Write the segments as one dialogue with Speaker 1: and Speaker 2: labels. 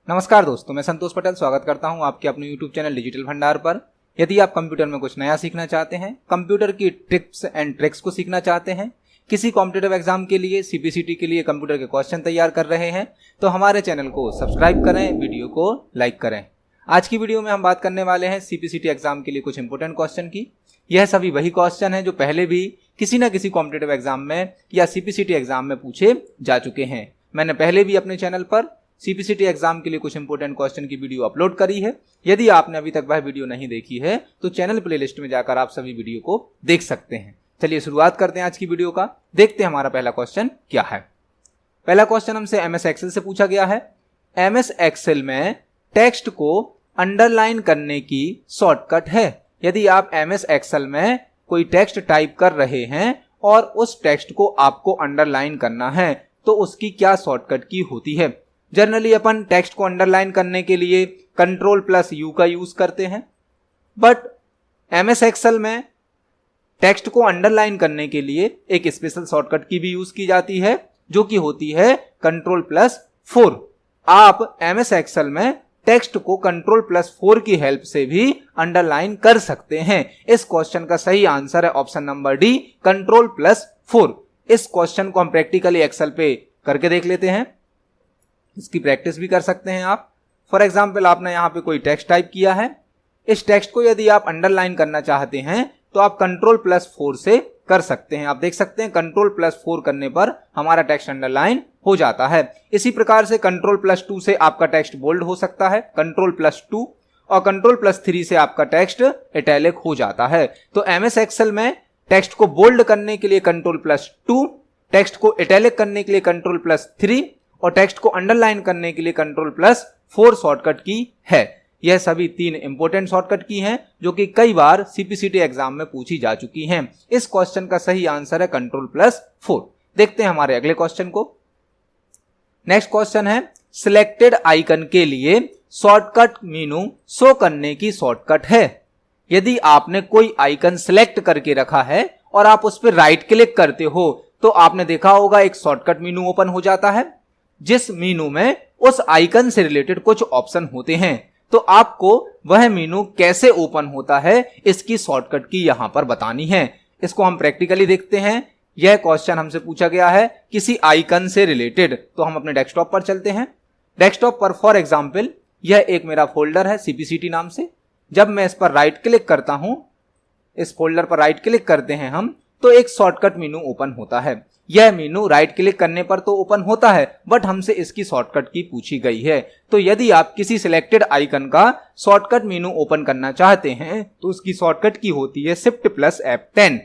Speaker 1: नमस्कार दोस्तों, मैं संतोष पटेल स्वागत करता हूं आपके अपने YouTube चैनल डिजिटल भंडार पर। यदि आप कंप्यूटर में कुछ नया सीखना चाहते हैं, कंप्यूटर की टिप्स एंड ट्रिक्स को सीखना चाहते हैं, किसी कॉम्पिटिटिव एग्जाम के लिए, सीपीसीटी के लिए कंप्यूटर के क्वेश्चन तैयार कर रहे हैं, तो हमारे चैनल को सब्सक्राइब करें, वीडियो को लाइक करें। आज की वीडियो में हम बात करने वाले हैं सीपीसीटी एग्जाम के लिए कुछ इंपोर्टेंट क्वेश्चन की। यह सभी वही क्वेश्चन हैं जो पहले भी किसी न किसी कॉम्पिटिटिव एग्जाम में या सीपीसीटी एग्जाम में पूछे जा चुके हैं। मैंने पहले भी अपने चैनल पर सीपीसीटी एग्जाम के लिए कुछ इंपोर्टेंट क्वेश्चन की वीडियो अपलोड करी है। यदि आपने अभी तक वह वीडियो नहीं देखी है तो चैनल प्लेलिस्ट में जाकर आप सभी वीडियो को देख सकते हैं। चलिए शुरुआत करते हैं आज की वीडियो का। देखते हैं हमारा पहला क्वेश्चन क्या है। पहला क्वेश्चन हमसे एमएस एक्सेल से पूछा गया है। एमएस एक्सेल में टेक्स्ट को अंडरलाइन करने की शॉर्टकट है। यदि आप एमएस एक्सेल में कोई टेक्स्ट टाइप कर रहे हैं और उस टेक्स्ट को आपको अंडरलाइन करना है तो उसकी क्या शॉर्टकट की होती है। जनरली अपन टेक्स्ट को अंडरलाइन करने के लिए Ctrl+U का यूज करते हैं, बट एमएस एक्सेल में टेक्स्ट को अंडरलाइन करने के लिए एक स्पेशल शॉर्टकट की भी यूज की जाती है जो कि होती है Ctrl+4। आप एमएस एक्सेल में टेक्स्ट को Ctrl+4 की हेल्प से भी अंडरलाइन कर सकते हैं। इस क्वेश्चन का सही आंसर है ऑप्शन नंबर डी, Ctrl+4। इस क्वेश्चन को हम प्रैक्टिकली एक्सेल पे करके देख लेते हैं। इसकी प्रैक्टिस भी कर सकते हैं आप। फॉर एग्जाम्पल, आपने यहाँ पे कोई टेक्स्ट टाइप किया है। इस टेक्स्ट को यदि आप अंडरलाइन करना चाहते हैं तो आप Ctrl+4 से कर सकते हैं। आप देख सकते हैं Ctrl+4 करने पर हमारा टेक्स्ट अंडरलाइन हो जाता है। इसी प्रकार से Ctrl+2 से आपका टेक्स्ट बोल्ड हो सकता है, Ctrl+2, और Ctrl+3 से आपका टेक्स्ट इटैलिक हो जाता है। तो एमएस एक्सेल में टेक्स्ट को बोल्ड करने के लिए Ctrl+2, टेक्स्ट को इटैलिक करने के लिए Ctrl+3 और टेक्स्ट को अंडरलाइन करने के लिए Ctrl+4 शॉर्टकट की है। यह सभी तीन इंपोर्टेंट शॉर्टकट की हैं जो कि कई बार सीपीसीटी एग्जाम में पूछी जा चुकी हैं। इस क्वेश्चन का सही आंसर है Ctrl+4। देखते हैं हमारे अगले क्वेश्चन को। नेक्स्ट क्वेश्चन है, सिलेक्टेड आइकन के लिए शॉर्टकट मेनू शो करने की शॉर्टकट है। यदि आपने कोई आइकन सिलेक्ट करके रखा है और आप उस पर राइट क्लिक करते हो तो आपने देखा होगा एक शॉर्टकट मेनू ओपन हो जाता है, जिस मेनू में उस आइकन से रिलेटेड कुछ ऑप्शन होते हैं। तो आपको वह मेनू कैसे ओपन होता है इसकी शॉर्टकट की यहां पर बतानी है। इसको हम प्रैक्टिकली देखते हैं। यह क्वेश्चन हमसे पूछा गया है किसी आइकन से रिलेटेड। तो हम अपने डेस्कटॉप पर चलते हैं। डेस्कटॉप पर फॉर एग्जांपल यह एक मेरा फोल्डर है सीपीसीटी नाम से। जब मैं इस पर राइट क्लिक करता हूं, इस फोल्डर पर राइट क्लिक करते हैं हम, तो एक शॉर्टकट मेनू ओपन होता है। यह मेनू राइट क्लिक करने पर तो ओपन होता है, बट हमसे इसकी शॉर्टकट की पूछी गई है। तो यदि आप किसी सिलेक्टेड आइकन का शॉर्टकट मेनू ओपन करना चाहते हैं तो उसकी शॉर्टकट की होती है Shift+F10।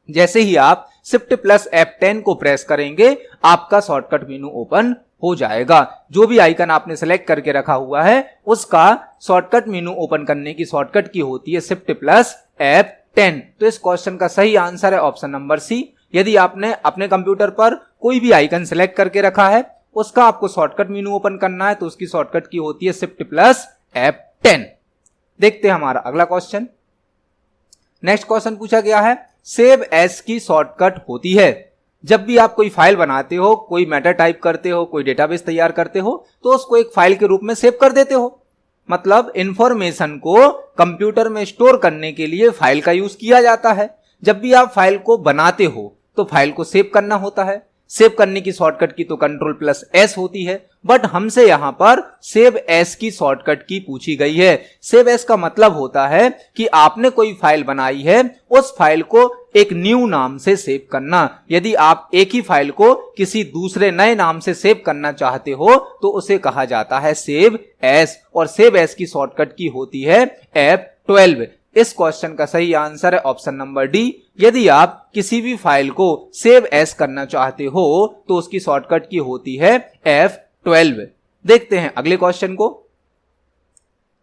Speaker 1: जैसे ही आप Shift+F10 को प्रेस करेंगे आपका शॉर्टकट मेनू ओपन हो जाएगा। जो भी आइकन आपने सेलेक्ट करके रखा हुआ है उसका शॉर्टकट मेनू ओपन करने की शॉर्टकट की होती है Shift+F10। तो इस क्वेश्चन का सही आंसर है ऑप्शन नंबर सी। यदि आपने अपने कंप्यूटर पर कोई भी आइकन सेलेक्ट करके रखा है, उसका आपको शॉर्टकट मेनू ओपन करना है तो उसकी शॉर्टकट की होती है Shift+F10। देखते हैं हमारा अगला क्वेश्चन। नेक्स्ट क्वेश्चन पूछा गया है, सेव एज की शॉर्टकट होती है। जब भी आप कोई फाइल बनाते हो, कोई मैटर टाइप करते हो, कोई डेटाबेस तैयार करते हो तो उसको एक फाइल के रूप में सेव कर देते हो। मतलब इंफॉर्मेशन को कंप्यूटर में स्टोर करने के लिए फाइल का यूज किया जाता है। जब भी आप फाइल को बनाते हो तो फाइल को सेव करना होता है। सेव करने की शॉर्टकट की तो Ctrl+S होती है, बट हमसे यहां पर सेव एज की शॉर्टकट की पूछी गई है। सेव एज का मतलब होता है कि आपने कोई फाइल बनाई है, उस फाइल को एक न्यू नाम से सेव करना। यदि आप एक ही फाइल को किसी दूसरे नए नाम से सेव करना चाहते हो तो उसे कहा जाता है सेव एज, और सेव एज की शॉर्टकट की होती है F12। इस क्वेश्चन का सही आंसर है ऑप्शन नंबर डी। यदि आप किसी भी फाइल को सेव एज करना चाहते हो तो उसकी शॉर्टकट की होती है F12। देखते हैं अगले क्वेश्चन को।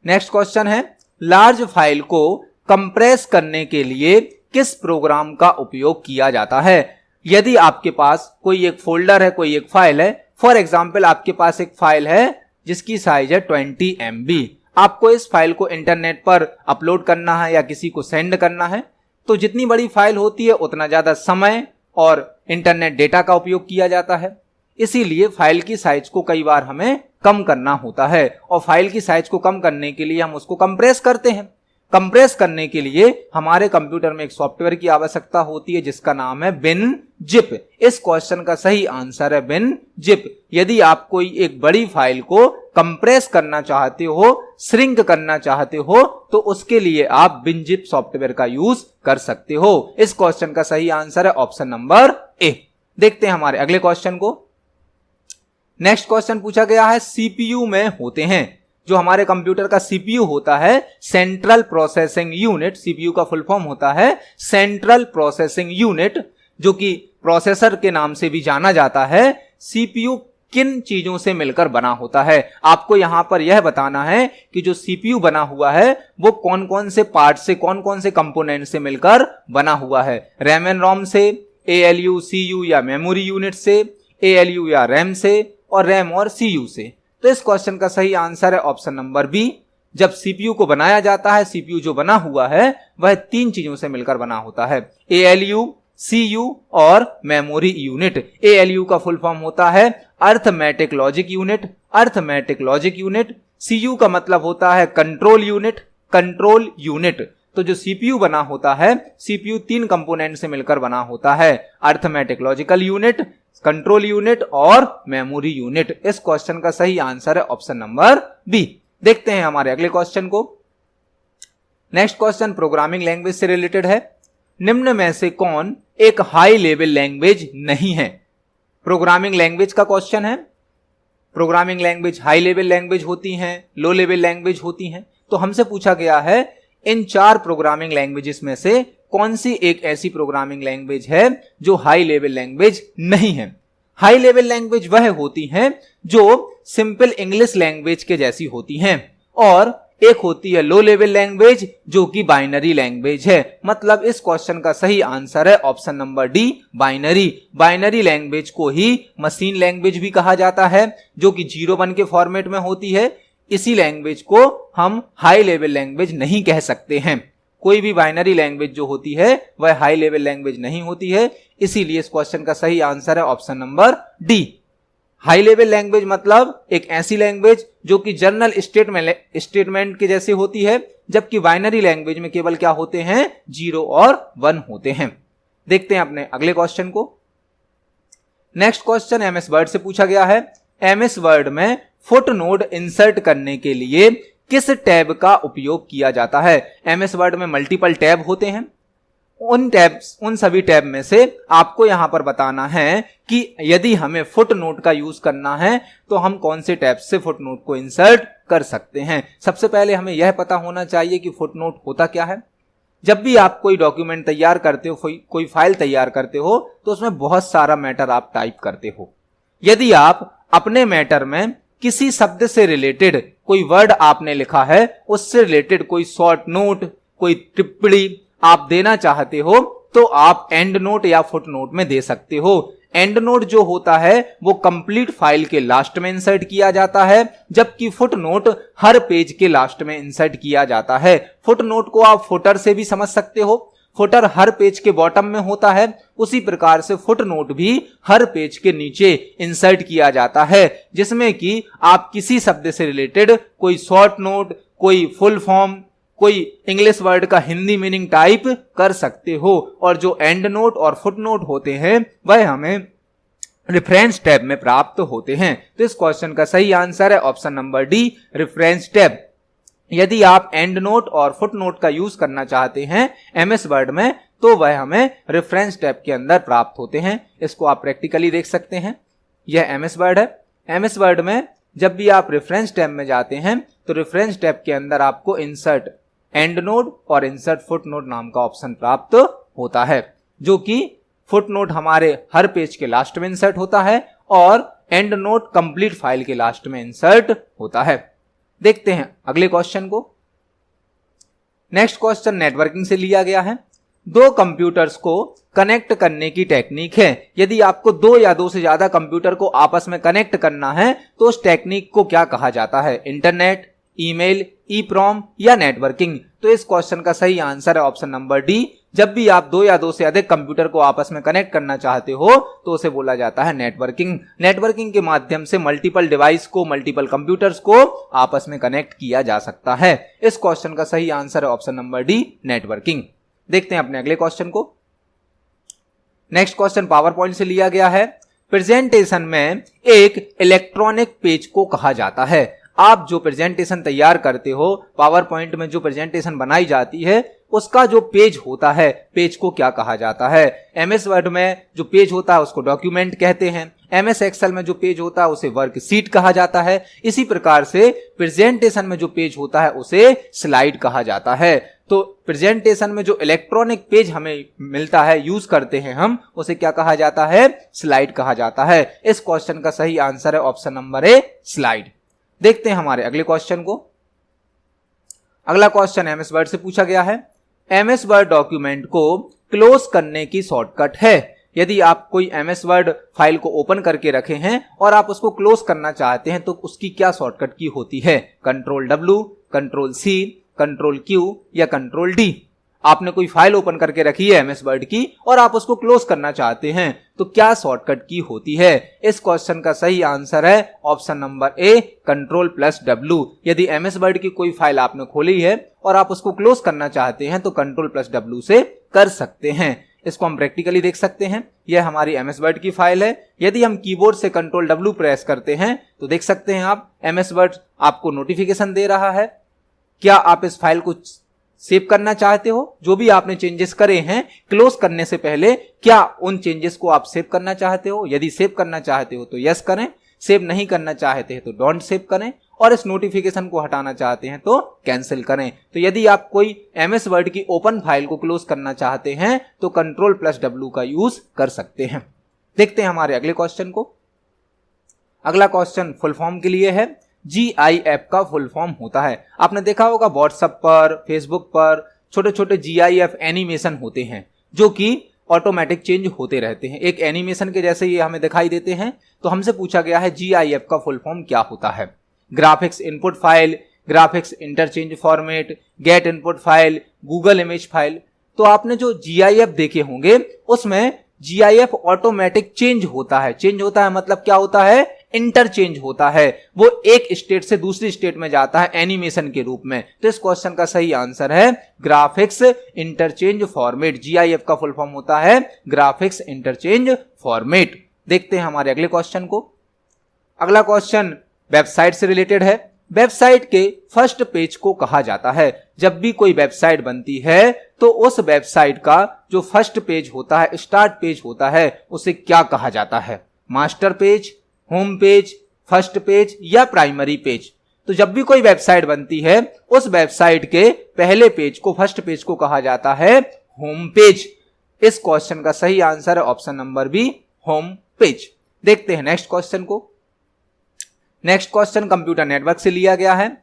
Speaker 1: नेक्स्ट क्वेश्चन है, लार्ज फाइल को कंप्रेस करने के लिए किस प्रोग्राम का उपयोग किया जाता है। यदि आपके पास कोई एक फोल्डर है, कोई एक फाइल है, फॉर एग्जाम्पल आपके पास एक फाइल है जिसकी साइज है 20 MB। आपको इस फाइल को इंटरनेट पर अपलोड करना है या किसी को सेंड करना है, तो जितनी बड़ी फाइल होती है उतना ज्यादा समय और इंटरनेट डेटा का उपयोग किया जाता है, इसीलिए फाइल की साइज को कई बार हमें कम करना होता है और फाइल की साइज को कम करने के लिए हम उसको कंप्रेस करते हैं। कंप्रेस करने के लिए हमारे कंप्यूटर में एक सॉफ्टवेयर की आवश्यकता होती है जिसका नाम है बिनजिप। इस क्वेश्चन का सही आंसर है बिनजिप। यदि आप कोई एक बड़ी फाइल को कंप्रेस करना चाहते हो, श्रिंक करना चाहते हो, तो उसके लिए आप बिनजिप सॉफ्टवेयर का यूज कर सकते हो। इस क्वेश्चन का सही आंसर है ऑप्शन नंबर ए। देखते हैं हमारे अगले क्वेश्चन को। नेक्स्ट क्वेश्चन पूछा गया है सीपीयू में होते हैं, जो हमारे कंप्यूटर का सीपीयू होता है सेंट्रल प्रोसेसिंग यूनिट, सीपीयू का फुल फॉर्म होता है सेंट्रल प्रोसेसिंग यूनिट, जो कि प्रोसेसर के नाम से भी जाना जाता है। सीपीयू किन चीजों से मिलकर बना होता है? आपको यहां पर यह बताना है कि जो सीपीयू बना हुआ है वो कौन कौन से पार्ट से, कौन कौन से कंपोनेंट से मिलकर बना हुआ है। रैम एंड रोम से, एएलयू, सीयू या मेमोरी यूनिट से, एएलयू या रैम से, और रैम और सीयू से। तो इस क्वेश्चन का सही आंसर है ऑप्शन नंबर बी। जब सीपीयू को बनाया जाता है, सीपीयू जो बना हुआ है वह 3 चीजों से मिलकर बना होता है, एएलयू, सीयू और मेमोरी यूनिट। एएलयू का फुल फॉर्म होता है arithmetic logic unit, arithmetic logic unit. CU का मतलब होता है कंट्रोल यूनिट, कंट्रोल यूनिट। तो जो सीपीयू बना होता है, सीपीयू 3 कंपोनेंट से मिलकर बना होता है, arithmetic logical unit, control unit और मेमोरी यूनिट। इस क्वेश्चन का सही आंसर है ऑप्शन नंबर बी। देखते हैं हमारे अगले क्वेश्चन को। नेक्स्ट क्वेश्चन प्रोग्रामिंग लैंग्वेज से रिलेटेड है। निम्न में से कौन एक हाई लेवल लैंग्वेज नहीं है? प्रोग्रामिंग लैंग्वेज का क्वेश्चन है। Programming language high level language होती हैं, लो लेवल लैंग्वेज होती हैं। तो हमसे पूछा गया है इन 4 प्रोग्रामिंग लैंग्वेजेस में से कौन सी एक ऐसी प्रोग्रामिंग लैंग्वेज है जो हाई लेवल लैंग्वेज नहीं है? हाई लेवल लैंग्वेज वह होती हैं जो सिंपल इंग्लिश लैंग्वेज के जैसी होती हैं, और एक होती है लो लेवल लैंग्वेज जो कि बाइनरी लैंग्वेज है। मतलब इस क्वेश्चन का सही आंसर है option number D, binary. Binary language को ही मशीन लैंग्वेज भी कहा जाता है, जो कि 0-1 के फॉर्मेट में होती है। इसी लैंग्वेज को हम हाई लेवल लैंग्वेज नहीं कह सकते हैं। कोई भी बाइनरी लैंग्वेज जो होती है वह हाई लेवल लैंग्वेज नहीं होती है, इसीलिए इस क्वेश्चन का सही आंसर है option number D. High level language मतलब एक ऐसी लैंग्वेज जो कि जनरल स्टेटमेंट के जैसे होती है, जबकि बाइनरी लैंग्वेज में केवल क्या होते हैं, 0 और 1 होते हैं। देखते हैं अपने अगले क्वेश्चन को। नेक्स्ट क्वेश्चन एमएस वर्ड से पूछा गया है। एमएस वर्ड में फुटनोट इंसर्ट करने के लिए किस टैब का उपयोग किया जाता है? एमएस वर्ड में मल्टीपल टैब होते हैं। उन सभी टैब में से आपको यहां पर बताना है कि यदि हमें फुटनोट का यूज करना है तो हम कौन से टैब से फुटनोट को इंसर्ट कर सकते हैं। सबसे पहले हमें यह पता होना चाहिए कि फुटनोट होता क्या है। जब भी आप कोई डॉक्यूमेंट तैयार करते हो, कोई फाइल तैयार करते हो, तो उसमें बहुत सारा मैटर आप टाइप करते हो। यदि आप अपने मैटर में किसी शब्द से रिलेटेड कोई वर्ड आपने लिखा है, उससे रिलेटेड कोई शॉर्ट नोट, कोई टिप्पणी आप देना चाहते हो, तो आप एंड नोट या फुट नोट में दे सकते हो। एंड नोट जो होता है वो कंप्लीट फाइल के लास्ट में इंसर्ट किया जाता है, जबकि फुट नोट हर पेज के लास्ट में इंसर्ट किया जाता है। फुट नोट को आप फुटर से भी समझ सकते हो, फुटर हर पेज के बॉटम में होता है, उसी प्रकार से फुट नोट भी हर पेज के नीचे इंसर्ट किया जाता है, जिसमें कि आप किसी शब्द से रिलेटेड कोई शॉर्ट नोट, कोई फुल फॉर्म, कोई इंग्लिश वर्ड का हिंदी मीनिंग टाइप कर सकते हो। और जो एंड नोट और फुट नोट होते हैं वह हमें रेफरेंस टैब में प्राप्त होते हैं। तो इस क्वेश्चन का सही आंसर है option number D, reference tab. यदि आप एंड नोट और फुट नोट का यूज करना चाहते हैं एमएस वर्ड में, तो वह हमें रेफरेंस टैब के अंदर प्राप्त होते हैं। इसको आप प्रैक्टिकली देख सकते हैं। यह एमएस वर्ड है। एमएस वर्ड में जब भी आप रेफरेंस टैब में जाते हैं तो रेफरेंस टैब के अंदर आपको इंसर्ट एंड नोट और इंसर्ट फुट नोट नाम का ऑप्शन प्राप्त होता है, जो कि फुट नोट हमारे हर पेज के लास्ट में इंसर्ट होता है और एंड नोट कंप्लीट फाइल के लास्ट में इंसर्ट होता है। देखते हैं अगले क्वेश्चन को। नेक्स्ट क्वेश्चन नेटवर्किंग से लिया गया है। दो कंप्यूटर्स को कनेक्ट करने की टेक्निक है। यदि आपको दो या दो से ज्यादा कंप्यूटर को आपस में कनेक्ट करना है तो उस टेक्निक को क्या कहा जाता है? इंटरनेट, ईमेल, ईप्रोम या नेटवर्किंग? तो इस क्वेश्चन का सही आंसर है ऑप्शन नंबर डी, जब भी आप दो या दो से अधिक कंप्यूटर को आपस में कनेक्ट करना चाहते हो तो उसे बोला जाता है नेटवर्किंग। नेटवर्किंग के माध्यम से मल्टीपल डिवाइस को, मल्टीपल कंप्यूटर्स को आपस में कनेक्ट किया जा सकता है। इस क्वेश्चन का सही आंसर है ऑप्शन नंबर डी, नेटवर्किंग। देखते हैं अपने अगले क्वेश्चन को। नेक्स्ट क्वेश्चन पावर पॉइंट से लिया गया है। प्रेजेंटेशन में एक इलेक्ट्रॉनिक पेज को कहा जाता है। आप जो प्रेजेंटेशन तैयार करते हो, पावर पॉइंट में जो प्रेजेंटेशन बनाई जाती है, उसका जो पेज होता है, पेज को क्या कहा जाता है? एमएस वर्ड में जो पेज होता है उसको डॉक्यूमेंट कहते हैं। एमएस एक्सेल में जो पेज होता है उसे वर्कशीट कहा जाता है। इसी प्रकार से प्रेजेंटेशन में जो पेज होता है उसे स्लाइड कहा जाता है। तो प्रेजेंटेशन में जो इलेक्ट्रॉनिक पेज हमें मिलता है, यूज करते हैं हम, उसे क्या कहा जाता है? स्लाइड कहा जाता है। इस क्वेश्चन का सही आंसर है ऑप्शन नंबर ए, स्लाइड। देखते हैं हमारे अगले क्वेश्चन को। अगला क्वेश्चन एमएस वर्ड से पूछा गया है। एमएस वर्ड डॉक्यूमेंट को क्लोज करने की शॉर्टकट है। यदि आप कोई एमएस वर्ड फाइल को ओपन करके रखे हैं और आप उसको क्लोज करना चाहते हैं तो उसकी क्या शॉर्टकट की होती है? Control W, control C, control Q या कंट्रोल D। आपने कोई फाइल ओपन करके रखी है एमएस वर्ड की और आप उसको क्लोज करना चाहते हैं तो क्या शॉर्टकट की होती है? इस क्वेश्चन का सही आंसर है option number A, control plus W। यदि एमएस वर्ड की कोई फाइल आपने खोली है और आप उसको क्लोज करना चाहते हैं तो कंट्रोल प्लस W से कर सकते हैं। इसको हम प्रैक्टिकली देख सकते हैं। यह हमारी एमएस वर्ड की फाइल है। यदि हम कीबोर्ड से कंट्रोल W प्रेस करते हैं तो देख सकते हैं आप एमएस वर्ड आपको नोटिफिकेशन दे रहा है। क्या आप इस फाइल को सेव करना चाहते हो? जो भी आपने चेंजेस करे हैं क्लोज करने से पहले, क्या उन चेंजेस को आप सेव करना चाहते हो? यदि सेव करना चाहते हो तो यस करें, सेव नहीं करना चाहते हैं तो डोंट सेव करें, और इस नोटिफिकेशन को हटाना चाहते हैं तो कैंसिल करें। तो यदि आप कोई एमएस वर्ड की ओपन फाइल को क्लोज करना चाहते हैं तो कंट्रोल प्लस W का यूज कर सकते हैं। देखते हैं हमारे अगले क्वेश्चन को। अगला क्वेश्चन फुल फॉर्म के लिए है। GIF का फुल फॉर्म होता है, आपने देखा होगा व्हाट्सएप पर, फेसबुक पर छोटे छोटे GIF एनिमेशन होते हैं जो कि ऑटोमेटिक चेंज होते रहते हैं। एक एनिमेशन के जैसे ये हमें दिखाई देते हैं। तो हमसे पूछा गया है GIF का फुल फॉर्म क्या होता है? Graphics input file, graphics interchange format, get input file, Google image file. तो आपने जो GIF देखे होंगे उसमें GIF ऑटोमेटिक चेंज होता है। चेंज होता है मतलब क्या होता है? इंटरचेंज होता है। वो एक स्टेट से दूसरी स्टेट में जाता है एनिमेशन के रूप में। तो इस क्वेश्चन का सही आंसर है ग्राफिक्स इंटरचेंज फॉर्मेट। GIF का फुल फॉर्म होता है ग्राफिक्स इंटरचेंज फॉर्मेट। देखते हैं हमारे अगले क्वेश्चन को। अगला क्वेश्चन वेबसाइट से रिलेटेड है। वेबसाइट के फर्स्ट पेज को कहा जाता है। जब भी कोई वेबसाइट बनती है तो उस वेबसाइट का जो फर्स्ट पेज होता है, स्टार्ट पेज होता है, उसे क्या कहा जाता है? Master page, home page, first page या प्राइमरी पेज। तो जब भी कोई वेबसाइट बनती है उस वेबसाइट के पहले पेज को, फर्स्ट पेज को कहा जाता है होम पेज। इस क्वेश्चन का सही आंसर है option number B, home page. देखते हैं नेक्स्ट क्वेश्चन को। नेक्स्ट क्वेश्चन कंप्यूटर नेटवर्क से लिया गया है।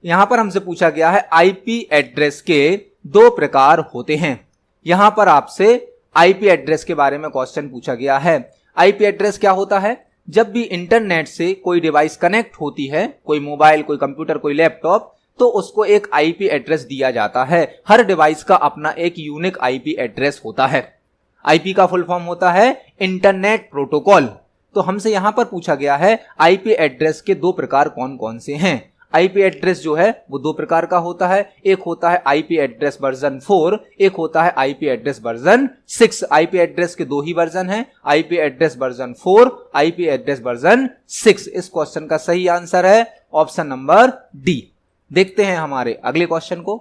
Speaker 1: यहां पर हमसे पूछा गया है आईपी एड्रेस के दो प्रकार होते हैं। यहां पर आपसे आईपी एड्रेस के बारे में क्वेश्चन पूछा गया है। आईपी एड्रेस क्या होता है? जब भी इंटरनेट से कोई डिवाइस कनेक्ट होती है, कोई मोबाइल, कोई कंप्यूटर, कोई लैपटॉप, तो उसको एक आईपी एड्रेस दिया जाता है। हर डिवाइस का अपना एक यूनिक आईपी एड्रेस होता है। आईपी का फुल फॉर्म होता है इंटरनेट प्रोटोकॉल। तो हमसे यहां पर पूछा गया है आईपी एड्रेस के दो प्रकार कौन कौन से हैं। आईपी एड्रेस जो है वो दो प्रकार का होता है। एक होता है आईपी एड्रेस वर्जन 4, एक होता है IP address version 6। IP address के दो ही वर्जन हैं, IP address version 4, IP address version 6। इस क्वेश्चन का सही आंसर है ऑप्शन नंबर डी। देखते हैं हमारे अगले क्वेश्चन को।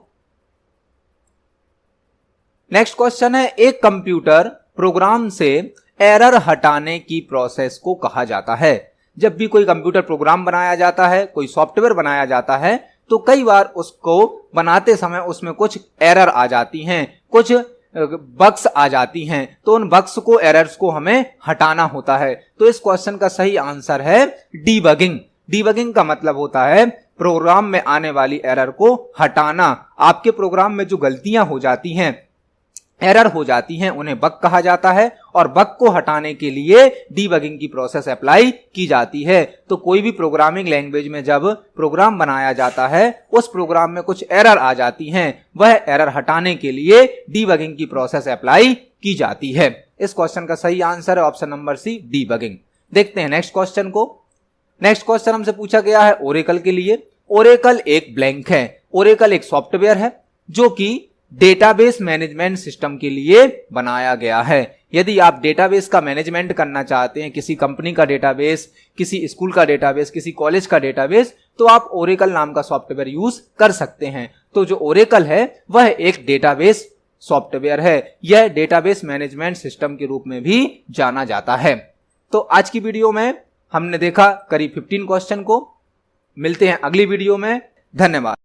Speaker 1: नेक्स्ट क्वेश्चन है एक कंप्यूटर प्रोग्राम से एरर हटाने की प्रोसेस को कहा जाता है। जब भी कोई कंप्यूटर प्रोग्राम बनाया जाता है, कोई सॉफ्टवेयर बनाया जाता है, तो कई बार उसको बनाते समय उसमें कुछ एरर आ जाती हैं, कुछ बग्स आ जाती हैं। तो उन बग्स को, एरर्स को हमें हटाना होता है। तो इस क्वेश्चन का सही आंसर है डीबगिंग। डीबगिंग का मतलब होता है प्रोग्राम में आने वाली एरर को हटाना। आपके प्रोग्राम में जो गलतियां हो जाती हैं, एरर हो जाती हैं उन्हें बग कहा जाता है, और बग को हटाने के लिए डीबगिंग की प्रोसेस अप्लाई की जाती है। तो कोई भी प्रोग्रामिंग लैंग्वेज में जब प्रोग्राम बनाया जाता है, उस प्रोग्राम में कुछ एरर आ जाती हैं, वह एरर हटाने के लिए डीबगिंग की प्रोसेस अप्लाई की जाती है। इस क्वेश्चन का सही आंसर है ऑप्शन नंबर सी, डीबगिंग। देखते हैं नेक्स्ट क्वेश्चन को। नेक्स्ट क्वेश्चन हमसे पूछा गया है ओरेकल के लिए। ओरेकल एक ब्लैंक है। ओरेकल एक सॉफ्टवेयर है जो कि डेटाबेस मैनेजमेंट सिस्टम के लिए बनाया गया है। यदि आप डेटाबेस का मैनेजमेंट करना चाहते हैं, किसी कंपनी का डेटाबेस, किसी स्कूल का डेटाबेस, किसी कॉलेज का डेटाबेस, तो आप ओरेकल नाम का सॉफ्टवेयर यूज कर सकते हैं। तो जो ओरेकल है वह एक डेटाबेस सॉफ्टवेयर है। यह डेटाबेस मैनेजमेंट सिस्टम के रूप में भी जाना जाता है। तो आज की वीडियो में हमने देखा करीब 15 क्वेश्चन को। मिलते हैं अगली वीडियो में। धन्यवाद।